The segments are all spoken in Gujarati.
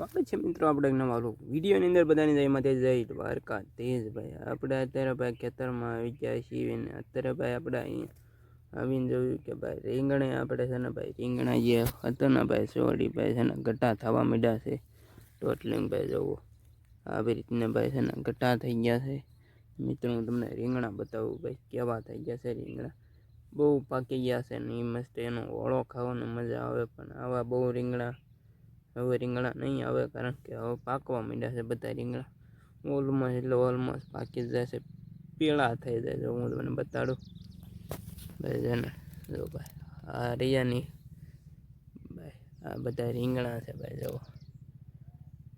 સ્વાગત છે મિત્રો આપણે એક નવા વિડીયોની અંદર બધાની જય માથે જય દ્વારકા તેજ ભાઈ આપણે અત્યારે ભાઈ ખેતરમાં આવી ગયા છીએ ને અત્યારે ભાઈ આપણે અહીં આવીને જોયું કે ભાઈ રીંગણે આપણે છે ને ભાઈ રીંગણા જે હતો ને ભાઈ સોડી ભાઈ છે ને ગટ્ટા થવા માંડ્યા છે ટોટલિંગ ભાઈ જોવો આવી રીતને ભાઈ છે ને ગટ્ટા થઈ ગયા છે મિત્રો હું તમને રીંગણા બતાવું ભાઈ કેવા થઈ ગયા છે રીંગણા બહુ પાકી ગયા છે ને એ મસ્ત એનો ઓળો ખાવાનો મજા આવે પણ આવા બહુ રીંગણા હવે રીંગણા નહીં આવે કારણ કે હવે પાકવા માંડ્યા છે બધા રીંગણા ઓલમોસ્ટ પાકી જશે પીળા થઈ જાય હું તમને બતાડું ભાઈ છે ને જો ભાઈ આ રિયાની ભાઈ આ બધા રીંગણા છે ભાઈ જો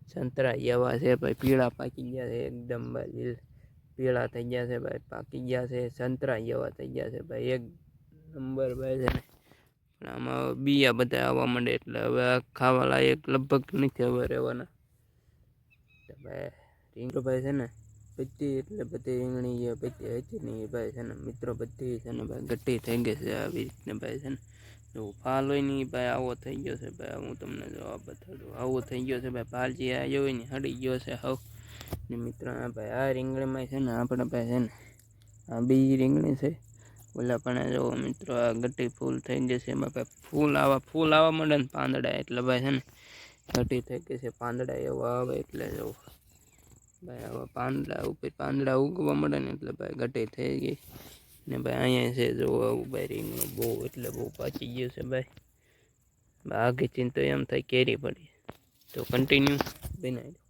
સંતરા એવા છે ભાઈ પીળા પાકી ગયા છે એકદમ ભાઈ પીળા થઈ ગયા છે ભાઈ પાકી ગયા છે સંતરા એવા થઈ ગયા છે ભાઈ એક નંબર ભાઈ છે ને આમાં બીયા બધા આવવા માંડે એટલે હવે ખાવા લાયક લગભગ નથી હવે રહેવાના ભાઈ રીંગણો ભાઈ છે ને બધી એટલે બધી રીંગણી જે બધી હતી ને એ ભાઈ છે ને મિત્રો બધી છે ને ભાઈ ગટ્ટી થઈ ગઈ છે આવી રીતને ભાઈ છે ને જો ફાલ હોય ને ભાઈ આવો થઈ ગયો છે ભાઈ હું તમને જવાબ બતાડું આવો થઈ ગયો છે ભાઈ ફાલ જે આવ્યો હોય ને હળી ગયો છે હાવ ને મિત્રો ભાઈ આ રીંગણીમાં છે ને આપણે ભાઈ છે ને આ બીજી રીંગણી છે ઓલા પણ જો મિત્રો આ ગટ્ટી ફૂલ થઈ ગઈ છે એમાં ભાઈ ફૂલ આવવા માંડે ને પાંદડા એટલે ભાઈ છે ને ગટ્ટી થઈ ગઈ છે પાંદડા એવા આવે એટલે જો ભાઈ આવા પાંદડા ઉગવા મળે ને એટલે ભાઈ ગટ્ટી થઈ ગઈ ને ભાઈ અહીંયા છે જો આવું ભાઈ રીંગણું બહુ એટલે બહુ પાકી ગયું છે ભાઈ આગે ચિંતો એમ થાય કેરી પડી તો કન્ટિન્યુ બનાવી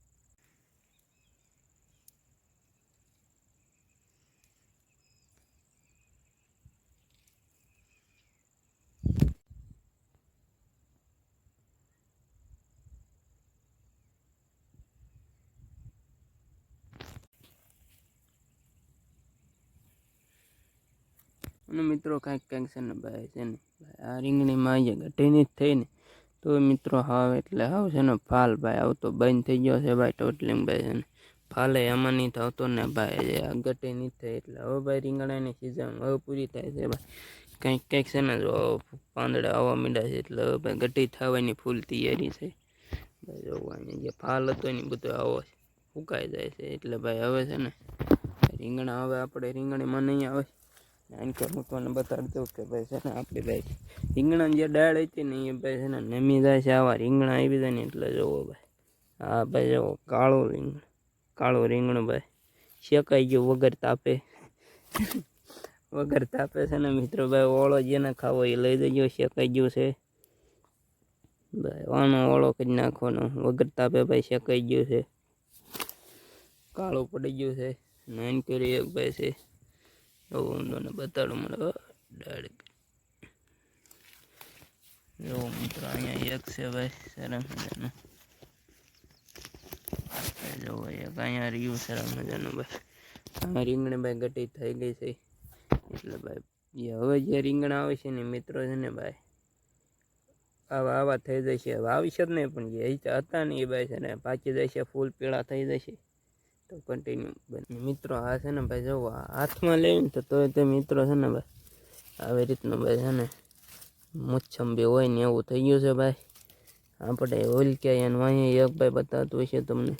અને મિત્રો કાંઈક છે ને ભાઈ છે ને આ રીંગણીમાં અહીંયા ગટ્ટીની જ થઈ ને તો મિત્રો હાવ એટલે હાવ છે ને ફાલ ભાઈ આવતો બંધ થઈ ગયો છે ભાઈ ટોટલિંગ ભાઈ છે ને ફાલે આમાં નહીં થતો ને ભાઈ આ ગટ્ટી નહીં થઈ એટલે હવે ભાઈ રીંગણાની સિઝન હવે પૂરી થાય છે ભાઈ કંઈક છે ને જો પાંદડા આવવા માંડ્યા છે એટલે હવે ભાઈ ગટ્ટી થવાની ફૂલ તૈયારી છે ભાઈ જો અહીંયા જે ફાલ હતો ને બધું આવો ફૂંકાઈ જાય છે એટલે ભાઈ હવે છે ને રીંગણા હવે આપણે રીંગણીમાં નહીં આવે આનકે હું તમને બતાડી દઉં કે ભાઈ છે ને આપણી ભાઈ રીંગણાની જે ડાળ હતી ને એ ભાઈ છે ને નમી જાય છે આવા રીંગણા આવી જાય ને એટલે જોવો ભાઈ હા ભાઈ જો કાળું રીંગણું ભાઈ શેકાઈ ગયું વગર તાપે છે ને મિત્રો ભાઈ ઓળો જેને ખાવો એ લઈ દેજો શેકાઈ ગયું છે ભાઈ વાનો ઓળો કરી નાખવાનો વગર તાપે ભાઈ શેકાઈ ગયું છે કાળું પડી ગયું છે નાન કરી એક ભાઈ છે હું તમને બતાડું મને ડાળ જો મિત્રો અહીંયા એક છે ભાઈ સરસ મજાનું જો એક અહીંયા રહ્યું સરસ મજાનું ભાઈ આ રીંગણી ભાઈ ગટ્ટી થઈ ગઈ છે એટલે ભાઈ હવે જે રીંગણા આવે છે ને મિત્રો છે ને ભાઈ આવા થઈ જશે હવે આવશે જ નહીં પણ જે હતા ને એ ભાઈ છે ને પાકી જશે ફૂલ પીળા થઈ જશે તો કન્ટિન્યુ મિત્રો આ છે ને ભાઈ જો હાથમાં લેવીને તો તે મિત્રો છે ને ભાઈ આવી રીતનું ભાઈ છે ને મુચ્છંબી હોય ને એવું થઈ ગયું છે ભાઈ આપણે ઓઇલ ક્યાંય એનું અહીંયા એક ભાઈ બતાવતું હશે તમને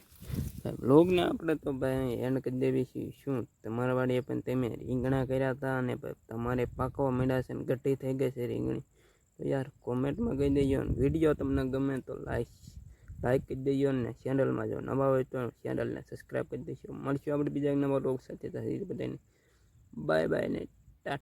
ભાઈ બ્લોગને આપણે તો ભાઈ એન્ડ કરી દેવી છે શું તમારા વાડીએ પણ તમે રીંગણા કર્યા હતા અને ભાઈ તમારે પાકવા માંડ્યા છે ને ગટ્ટી થઈ ગઈ છે રીંગણી તો યાર કોમેન્ટમાં કહી દેજો ને વિડીયો તમને ગમે તો લાઈક કરી દેજો ને ચેનલમાં જો નવા હોય તો ચેનલને સબસ્ક્રાઈબ કરી દેજો મળશું આપણે બીજા એક નવા લોક સાથે બધાને બાય બાય ને